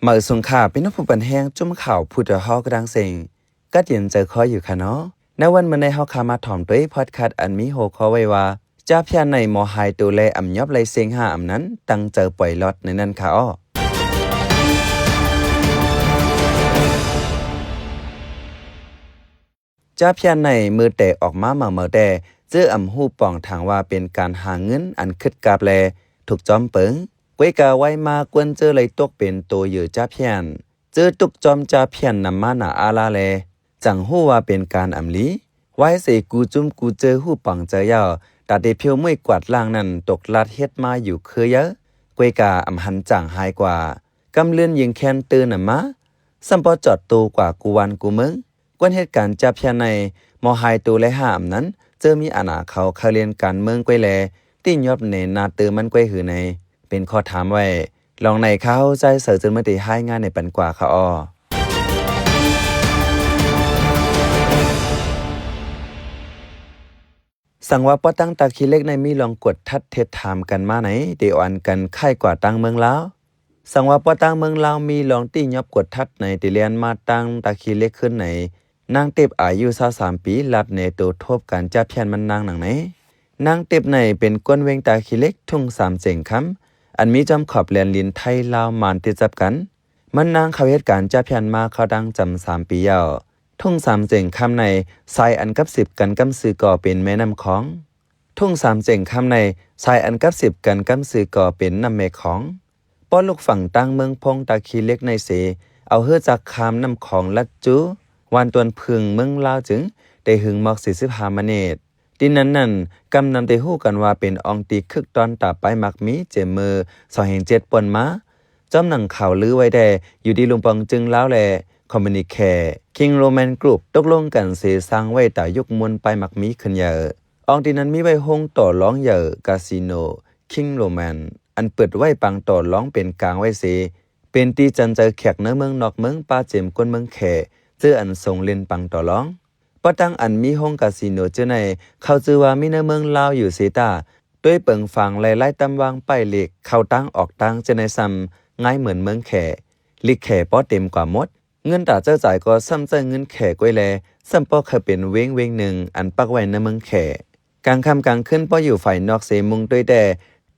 เมื่อสงขาเป็นผู้ปันแห้งจุ่มข่าวพูดต่อเฮากระดังเสียงก็เย็นเจอคออยู่ค่ะเนาะในวันมื้อในเฮาคามาถ่อมด้วยพอดคาสต์อันมีโหคอไว้ว่าจ้าพยานในมอไฮตัวแลอำยอบไลเสียงหาอำนั้นตั้งเจอปล่อยลอดในนั้นค่ะอ้อจ้าพยานในมือแต่ออกมาเมื่อแต่เจออำฮู้ป่องทางว่าเป็นการหาเงินอันคึดกาบแลถูกจอมเปิงก้วยกาไว้มากวนเจอเลยตกเป็นตัวอยู่จ้าพยานเจอตุกจอมจ้าพยานนำมาหนาอาลาแลจังฮู้ว่าเป็นการอำลีไว้เสกูจุ้มกูเจอฮู้ปังเจอยาวตาเดเพียวมวยกวาดล่างนั้นตกลาดเฮ็ดมาอยู่คือเยอะกวยกาอำหันจังหายกว่ากำเลื่อนยิงแคนตื่นน่ะมาสัมปอจอดตูกว่ากูวันกูมึงกวนเหตุการณ์จับยาในมอหายตูและห้ามนั้นเจอมีอาณาเขาเรียนการเมืองกวยแลติ้งยอบเนนาตือมันกวยหือในเป็นข้อถามไว้ลองในเขาใจเสือจนมาติให้งานในปันกว่าค่ะอ้อสั่งว่าป้อตั้งตาคีเล็กในมีลองกดทัดเทศถามกันมาไหนเดออันกันค่ายกว่าตั้งเมืองลาวสั่งว่าป้อตั้งเมืองลาวมีลองตี้ยอบกดทัดในติเลียนมาตั้งตาคีเล็กขึ้นในนางเต็บอายุ23ปีลัดในตัวทบการจับเพียนมันนางหนังไหนนางเต็บในเป็นก้นเวงตาคีเล็กทุ่ง3เจ๋งคำอันมีจำขอบแลนลินไทยลาวมานติดจับกันมันนางเขาเหตุการณ์จับเพียนมาเขาดังจำ3ปียาวทุ่ง3เจ๋งคำในทรายอันกับ10กันกำซื้อก่อเป็นแม่น้ำของทุ่ง3เจ๋งคำในทรายอันกับ10กันกำซื้อก่อเป็นน้ำแม่ของป้อนลูกฝั่งตั้งเมืองพงตาคีเล็กในเสเอาเฮือจากคามน้ำของลัดจูวันตวนพึงเมืองลาวจึงได้หึงมอก45มเนตดินนั้นกำนำได้ฮู้กันว่าเป็นอองตีคึกตอนตาไปมักมีเจมือ2-7ปนมาจอมหนังข่าวลือไว้ได้อยู่ดีลุงปองจึงลาวแลคอมมิวนิแคร์คิงโรแมนกรุ๊ปตกลงกันเสสร้างไว้ตายกมวลไปมักมีขึ้นเยอะอองตีนั้นมีไว้ห้องต่อร้องเยอะคาสิโนคิงโรแมนอันเปิดไว้ปังต่อร้องเป็นกลางไว้เสเป็นตีจันเจอแขกเนื้อเมืองนอกเมืองป้าเจมก้นเมืองแขเจออันทรงเล่นปังต่อร้องป้าตั้งอันมีห้องคาสิโนเจอในเขาจือว่ามีเนื้อเมืองลาวอยู่เสตาด้วยเปิงฟังไล่ตำวางป้ายเหล็กเข้าตั้งออกตั้งเจอในซ้ำง่ายเหมือนเมืองแขลิกแขป้อเต็มกว่าหมดเงินตาเจ้าจ่ายก็ซ้ำเจอเงินแขก้วยแลซ้ำป้อเคยเป็นเว้งหนึ่งอันปักไว้ในเมืองแขกลางค่ำกลางคืนป้ออยู่ฝ่ายนอกเสมุงด้วยแต่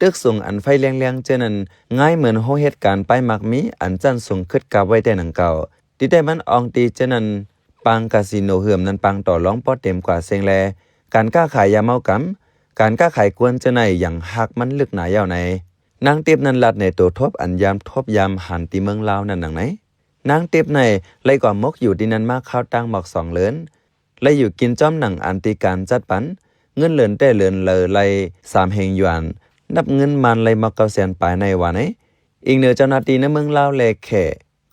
ตึกสูงอันไฟแรงๆเจนั้นง่ายเหมือนโหเหตุการณ์ไปมักมีอันจันสูงขึ้นกับไว้แต่หนังเก่าที่ได้มันอองตีเจนั้นปังคาสิโนเหือมนั้นปังต่อร้องป้อเต็มกว่าเซงแลการค้าขายยาเมากำการค้าขายกวนเจไหนอย่างหักมันลึกหนายาวในนางเตียบนั้นลัดในตัวทบอันยามทบยามหันตีเมืองลาวนั่นหนังไหนนางเตียบในไล่ก่อมกอยู่ดินนั้นมากข้าวตั้งหมอก2เหรินไล่อยู่กินจ้อมหนังอันตีการจัดปันเงินเหลินแต่เหลินเลอไล่3เฮงหยวนนับเงินมันไล่มา900,000ปลายในวันนี้อีกเหนือเจ้าหน้าที่ในเมืองลาวแลแข่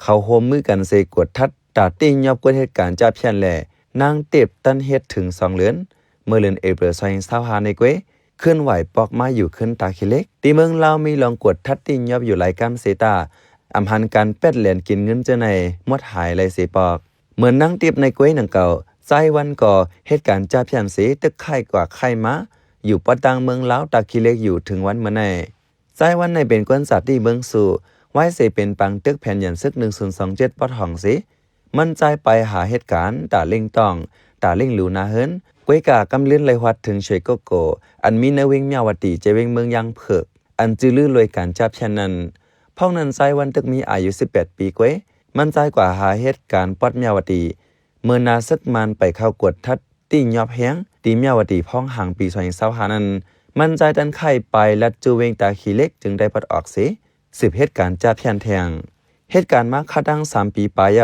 เขาโฮมมือกันเสกดทัดตาติ้งยอบกวนเหตุการณ์จับเพียนแลนางเต็บตันเฮ็ดถึง2เหรินเมื่อเดือนเอพฤษภาคมในเกวเคลื่อนไหวปอกมาอยู่ขึ้นตาคิเล็กที่เมืองลาวมีลองกดทัดติ้งยอบอยู่หลายกำเสตาอำหันการเป็ดเหรียญกินเงินเจในมดหายไรเสปอกเหมือนนางเต็บในเกวหนังเก่าใจวันก่อเหตุการณ์จับเพียนเสตึกไข่กว่าไข่มาอยู่ปะตังเมืองลาวตาคิเล็กอยู่ถึงวันเมื่อในใจวันในเป็นกวนสัตว์ที่เมืองสู่ไว้เสเป็นปังตึกแผ่นยันซึก1027ปอดห้องสิมันใจไปหาเหตุการณ์ตาเล่งต้องตาเล่งหลูนาเฮินกวยกากำเลื่อนไหลวัดถึงเฉยโกโกอันมีนเวงเมียวตีเจเวงเมืองยังเผือกอันจื้อลือรวยการจับเช่นนั้นพ่องนั้นใจวันตึกมีอายุ18ปีกวยมันใจกว่าหาเหตุการณ์ปอดเมียวตีเมื่อนาซึกมันไปเข้ากดทัดตียอบแห้งตีเมียวตีพ่องห่างปี2025นั้นมันใจดันไข่ไปลัดจูเวงตาขีเล็กจึงได้ปลดออกเสียสืบเหตุการณ์จับเพียนแทงเหตุการณ์มาคาดัง3ปีปลาย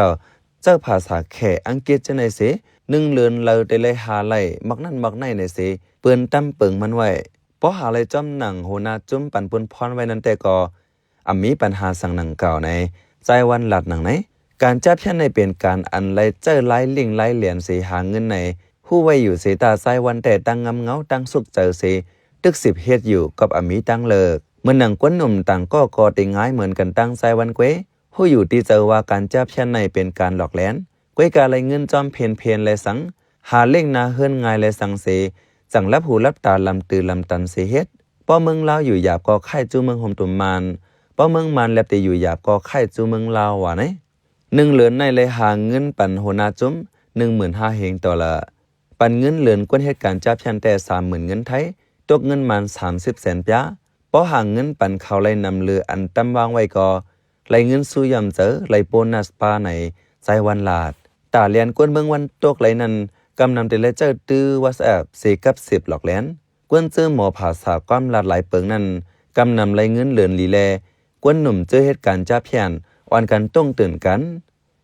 เจ้าภาษาแขอังกฤษจะในเส1เลือนเราได้เลยหาไหลมักนั่นมักในในเสเปิ้นตั้มเปิงมันไว้เพราะหาไหลจ้อมหนังโหนาจุ้มปั่นปุนพรไว้นั้นแต่ก็มีปัญหาสั่งหนังเก่าในใจวันหลัดหนังไหนการจับเพี้ยนในเป็นการอันไลเจอไล่ลิงไล่เหรียญเสหาเงินในผู้ไว้อยู่เสตาใจวันแต่ตั้งงำเงาตั้งสุขเจอเสตึก10เฮ็ดอยู่กับตั้งเลิกเมื่อหนังกวนหนุ่มต่างก็ติง่ายเหมือนกันตั้งใจวันเกวผู้อยู่ที่เจอว่าการจับเพี้ยนในเป็นการหลอกแหลนกวยกาไรเงินจอมเพนและสังหาเล่งนาเฮิรนง่ายและสังเสจังรับหูรับตาลำตือลำตันเสเฮ็ดป้อเมืองลาวอยู่หยาบก็ไข่จูเมืองห่มตุ่มมาน ป้อเมืองมันแลบแต่อยู่อยากก็ไข่จูเมืองลาวว่าไหน1เหรียญในเลยหาเงินปันหัวหน้าจุ้ม 15,000 เฮงต่อละปันเงินเหรียญกวนเหตุการณ์จับชันแต่ 30,000 เงินไทยตกเงินมัน30 แสนปะป้อหาเงินปันเขาเลยนำเรืออันตำวางไว้ก็ไหลเงินสู้ยำเจอไหลโปนัสปาในใจวันลาดตาเลียนกวนเมืองวันตกไหลนั้นกำนำเดลเจอร์ตื้อ WhatsApp 4กับ10หลอกแลนกวนเจอหมอภาษาความลาดหลายเปิงนั้นกำนำไหลเงินเหลือนลีแลกวนหนุ่มเจอเหตุการณ์จับเพียนอ่อนกันต้องตื่นกัน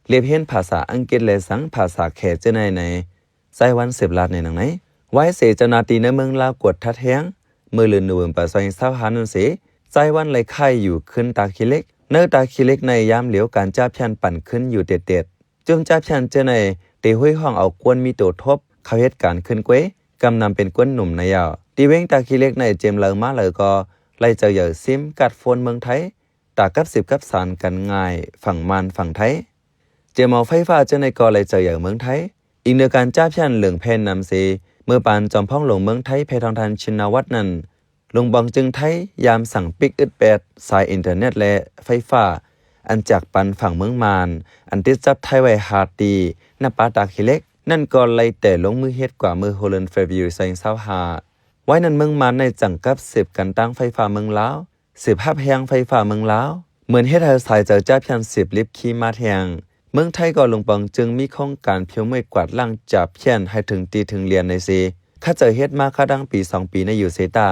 เรียบเห็นภาษาอังกฤษและสังภาษาแขกเจในใจวัน10 ลาดในหนังไหนไว้เสจนาตีในเมืองลาวกดทัดแท้งมือลืนหนุ่มปะซอย25นั่นสิใจวันไหลไข่อยู่ขึ้นตาขี้เล็กเนื้อตาขี้เล็กในยามเหลียวการจับเพียนปั่นขึ้นอยู่เด็ดๆจุ่มจับเพียนเจในตีห้วยห้องเอากวนมีตัวทบเขาเหตุการณ์ขึ้นเก้กำนำเป็นกวนหนุ่มในยาวตีเว้งตาขี้เล็กในเจมเลยมาเลยก็ไล่เจอเหยื่อซิมกัดโฟนเมืองไทยตากับ10กับสารกันง่ายฝั่งมันฝั่งไทยเจมเอาไฟฟ้าเจในก็ไล่เจอเหยื่อเมืองไทยอีกเนื้อการจับเพียนเหลืองเพนนำซีเมื่อปานจอมพ้องหลงเมืองไทยเพทองทันชินวัฒน์นั้นลงบองจึงไทยยามสั่งปิกอึดแปดสายอินเทอร์เน็ตและไฟฟ้าอันจากปันฝั่งเมืองมานอันติดจับไทยไว้หาตีหน้าปาตาขี้เล็กนั่นก็เลยแต่ลงมือเฮ็ดกว่ามือโฮแลนด์เฟวิวใส่เศร้าหาไว้นั้นเมืองมานในจังกับ10กันตั้งไฟฟ้าเมืองลาว10 หับแหงไฟฟ้าเมืองลาวเหมือนเฮ็ดให้สายเจอจับเพียง10 ลิฟต์ขี่มาแทงเมืองไทยก็ลงปองจึงมีโครงการเพียวไม่กวาดล่างจับเพียนให้ถึงตีถึงเรียนในซีข้าเจอเฮ็ดมาค่าดังปี2 ปีในอยู่เซตา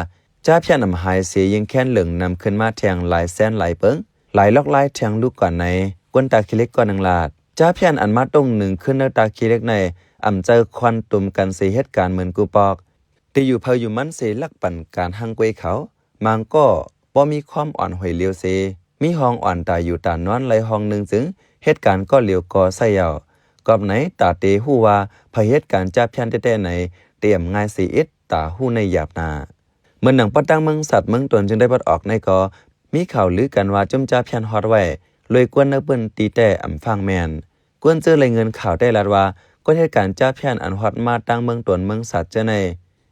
จ้าเพียนอำหายเสียยังแค้นเหลืองนำขึ้นมาแทงหลายแสนหลายเปิงหลายลอกลายแทงลูกก่อนในกวนตาขี้เล็กก่อนนังลาดจ้าเพียนอันมาตรงหนึ่งขึ้นเนื้อตาขี้เล็กในอ่ำเจอควันตุ่มกันเสียเหตุการณ์เหมือนกูปอกที่อยู่เพออยู่มันเสียลักปั่นการหังกวยเขามังก็บ่มีความอ่อนหวยเลียวเสมีห้องอ่อนตายอยู่ตานอนไหลห้องหนึ่งจึงเหตุการณ์ก็เหลียวก่อใส่ยาวกอบไหนตาเตหู้ว่าพเหตุการณ์จ้าเพียนแต่ไหนเตรียมง่ายสีอิดตาหู้ในหยาบนาเมื่อหนังปัดตั้งเมืองสัตว์เมืองตนจึงได้ปัดออกในก็มีข่าวลือกันว่าจุ่มจ้าเพียนฮอดไว้เลยกวนเนื้อเปิ้นตีแต่อำฟังแมนกวนเจอเลยเงินข่าวได้ลัดว่าก็เหตุการณ์จ้าเพียนอันฮอดมาตั้งเมืองตนเมืองสัตว์เจใน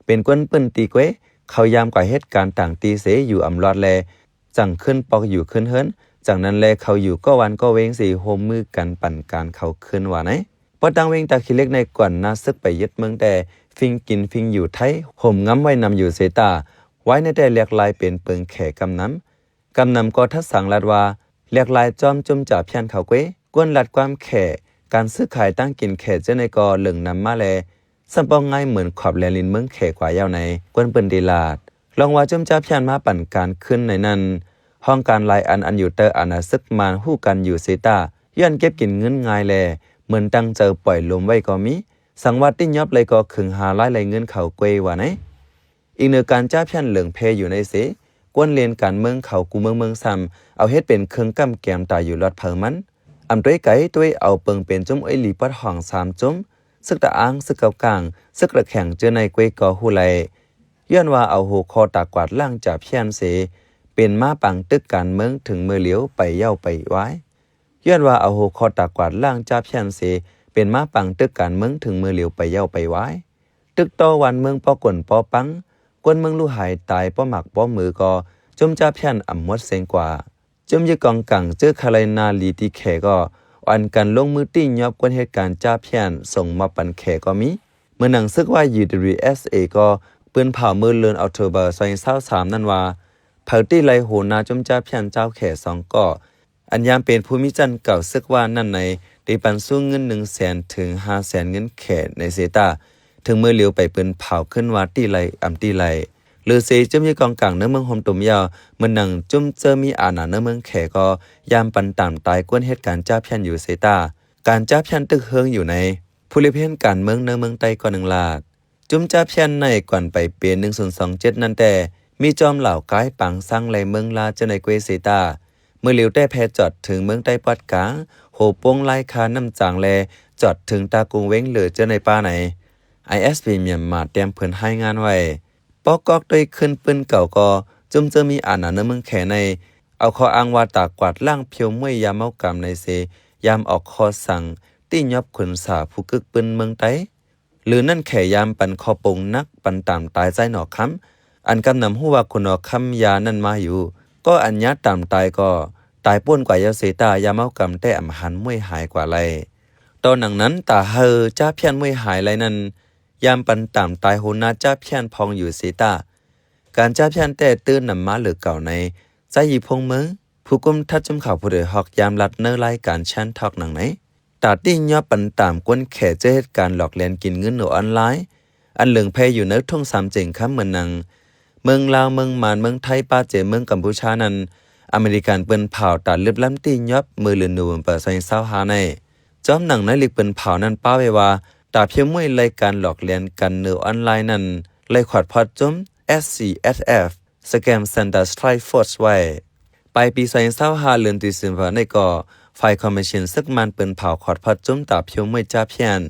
เป็นกวนเปิ้นตีเก้เขายามกว่าเหตุการณ์ต่างตีเสอยู่อำลอดแลจังขึ้นปอกอยู่ขึ้นเฮิรนจากนั้นแลเขาอยู่ก็วันก็เวงสีโฮมมือกันปั่นการเขาขึ้นว่าไหนพอตั้งเวงตาขี้เล็กในก่อนน่าซึกไปยึดเมืองแต่ฟิงกินฟิงอยู่ไทยห่มง้ำไว้นำอยู่เสตาไว้ในแต่เรียกลายเป็นเปิงแขกำนำก็ทัดสั่งลัดว่าเรียกลายจอมจุ่มจ่าเพียนเขาเก้กวนลัดความแขการซื้อขายตั้งกินแขเจ้าในกอเหลืองนำมาแลสัมปองง่ายเหมือนขอบแลลินเมืองแขกว่ายาวในกวนเปิ้นดีลาดลองว่าจุ่มจ่าเพียนมาปั่นการขึ้นในนั้นห้องการลายอันอยู่เตออานาซึกมานหู้กันอยู่เซตาย้อนเก็บกินเงินง่ายแลเหมือนตั้งเจอปล่อยลมไว้ก็มีสังวัดติ้นยอบเลยก็ขึงหาลายเงินเขาเกวว่าไหนอีกเนื้อการจ้าเพียนเหลืองเพอยู่ในเสกวนเรียนการเมืองเขากูเมืองซ้ำเอาเฮ็ดเป็นเครื่องกำแกมตายอยู่รอดเผอมันอำด้วยไก่ด้วยเอาเปิงเป็นจุ้มไอหลีปัดห้อง3 จุ้มซึกตะอ้างซึกเกากลางซึกระแข่งเจอในเกวกอหูไหลย้อนว่าเอาหูคอตากวาดล่างจ่าเพียนเสเป็นมาปังตึกการเมืองถึงมือเหลียวไปเย้าไปไว้ย้อนว่าเอาหูคอตากวาดล่างจ่าเพียนเสเป็นมาปังตึกการเมืองถึงมือเหลียวไปเย้าไปไว้ตึกต่อวันเมืองปอกวนปอปังกวนเมืองลู่หายตายป้อหมักป้อมือก็จมจ่าเพียนอ่ำมดเซงกว่าจมยึกกองกังเจอคาไลนาลีที่แขก็อันกันลงมือติ้งยอบกวนเหตุการณ์จ่าเพียนส่งมาปันแขก็มีเมื่อหนังซึกว่า UWSA ก็ปืนเผามือเลือนออกโทเบอร์2023นั่นว่าเผาตีไรโหนาจมจ่าเพียนเจ้าแข2ก่ออันยามเป็นภูมิจันเก่าซึกว่านั่นในได้ปันสู้เงิน 100,000 ถึง 500,000 เงินแขในเซตาถึงมือเหลียวไปปืนเผาขึ้นว่าตีไรอ่ำตีไรหรือเซจุ่มยี่กองกลางเนื้อเมืองโฮมตุ่มยาวเมื่อหนังจุ่มเจอมีอาณาเนื้อเมืองแขก็ยามปันตามตายกวนเหตุการณ์จ้าเพียนอยู่เซตาการจ้าเพียนตึกเฮิงอยู่ในผู้เลี้ยงการเมืองเนื้อเมืองไต้ก่อน1 ลาดจุ่มจ้าเพียนในก่อนไปเปลี่ยน1027นั่นแต่มีจอมเหล่ากายปังสร้างไหลเมืองลาเจในเกวเซตาเมื่อเหลียวแต่แพจอดถึงเมืองไต้ปอดกลางโหปงไล่คาน้ำจางแลจอดถึงตากรุงเว้งเหลือเจในป้าไหน ISP เมียนมาเตรียมเพิ่นให้งานไว้ปอกกอกด้วยขึ้นปืนเก่าก็จุ่มจะมีอาณาเนื้อเมืองแขในเอาคออ้างว่าตากวาดล่างเพียวมวยยามเมากำในเซยามออกคอสั่งตียอบขนสาผู้กึกปืนเมืองไต้หรือนั่นแขยามปันคอปงนักปันตามตายใจหนอคำอันกำนำหู้ว่าคนอคำยานั่นมาอยู่ ก็อัญญาตามตายก็ตายป่วนกว่ายาเสตายาเมากำแต่อำหันมวยหายกว่าไรตอนหนังนั้นตาเฮอจ้าเพี้ยนมวยหายไรนั้นยามปันตามตายโหนาจ้าเพี้ยนพองอยู่เสตาการจ้าเพี้ยนแต่ตื้นนำมาหรือเก่าในใจหยีพงมือผู้กุมทัดจำข่าวผู้เดือดฮอกยามลัดเนื้อรายการชั้นทอกหนังไหนตาติ้งยอปันตามกวนแข่เจเหตุการหลอกเลียนกินเงินหนูออนไลน์อันเหลืองเพยอยู่เนื้อทุ่งสามเจงค้ำเหมือนนังเมืองลาวเมืองมานเมืองไทยป้าเจเมืองกัมพูชานั้นอเมริกันเปิ้นเผาตัดเลือบล้ำตียอบมือเลือนนูเปิดใส่เศร้าหาในจอมหนังในลิกเปิ้นเผานั้นป้าไว้ว่าตาเพียงมวยรายการหลอกเลียนกันเนื้อออนไลน์นั้นเลยขอดพอดจุ้ม SCSF Scam Center Strike Force ไว้ไปปีใส่เศร้าหาเลือนตีสินว่าในก่อฝ่ายคอมมิชชั่นซึกมันเปิ้นเผาขอดพอดจุ้มตาเพียงมวยจ้าเพียน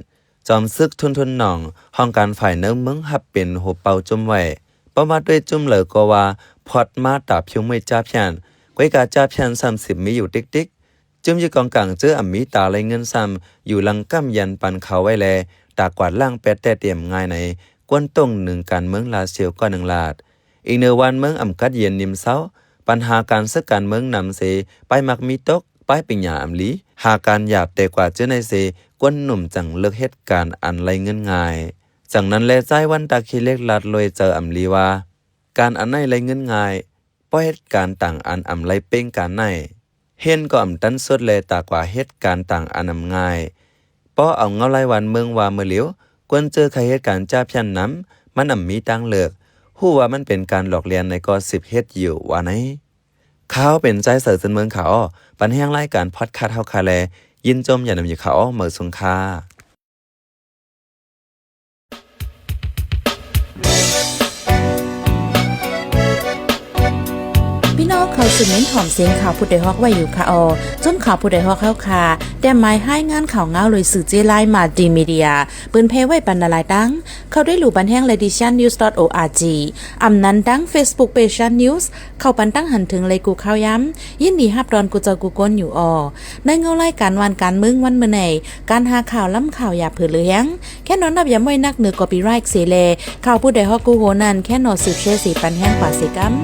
จอมซึกทุนหนองห้องการฝ่ายเนื้อเมืองฮับเป็นหัวเป่าจุ้มไว้ประมาด้วยจุ้มเหลือก็ว่าพอดมาตาเพียงมวยจ้าเพียนไว้กาจ้าเพียน30มีอยู่ติ๊กจุ้มอยู่กองกลางเจออมีตาไรเงินซ้ำอยู่ลังก้ำยันปันเขาไว้แลตากวาดล่างแปดแต่เตรียมง่ายในกวนต้งหนึ่งการเมืองลาเซียวก็หนึ่งลาดอีกเนวันเมืองอำกัดเย็นนิมเศร้าปัญหาการซึกการเมืองนำเสไปมักมีตกไปปิญญาอำลีหาการหยาบแต่กว่าเจอในเสกวนหนุ่มจังเลิกเหตุการณ์อันไรเงินง่ายจากนั้นแลใจวันตาคีเล็กลาดลอยเจออำลีว่าการอันไหนไรเงินง่ายเพราะเหตุการณ์ต่างอันอำไรเป้งการไหนเห็นก็อำตันสุดเลยตากว่าเหตุการณ์ต่างอันอำง่ายเพราะเอาเงาไล่วันเมืองว่าเมื่อเหลียวกวนเจอใครเหตุการณ์จ้าเพียนน้ำมันมีตังเลือกฮู้ว่ามันเป็นการหลอกเลียนในก็10เฮ็ดอยู่ว่าไหนเขาเป็นใจเสือจนเมืองเขาปันแห้งรายการพอดคาสต์เฮาคาแลยินจมอย่านำอยู่เขาเหมือสุงคาพี่น้องเขาสืบเน้นหอมเสียงข่าวผู้ใดฮอกไว้อยู่ค่ะจนข่าวผู้ใดฮอกเข้าค่ะแต่หมายให้งานข่าวเงาเลยสื่อเจไลมาดีมีเดียเปิ้นเพไว้ปันนาลายดังเขาได้หลู่บันแห้ง leditionnews.org อำนั้นดัง Facebook page news เข้าปันตั้งหันถึงเลยกูข่าวย้ำยินดีฮับดอนกูเจอกูก้นอยู่ในเงารายการวันการเมืองวันเมื่อไหนการหาข่าวล้ำข่าวอย่าเผือเลี้ยงแค่นอนนับย้ำไว้นักเหนือกอปีไรค์เสเลข่าวผู้ใดฮอกกูโหนันแค่นอสืบเชื่อสีปันแห้งกว่าสิกัม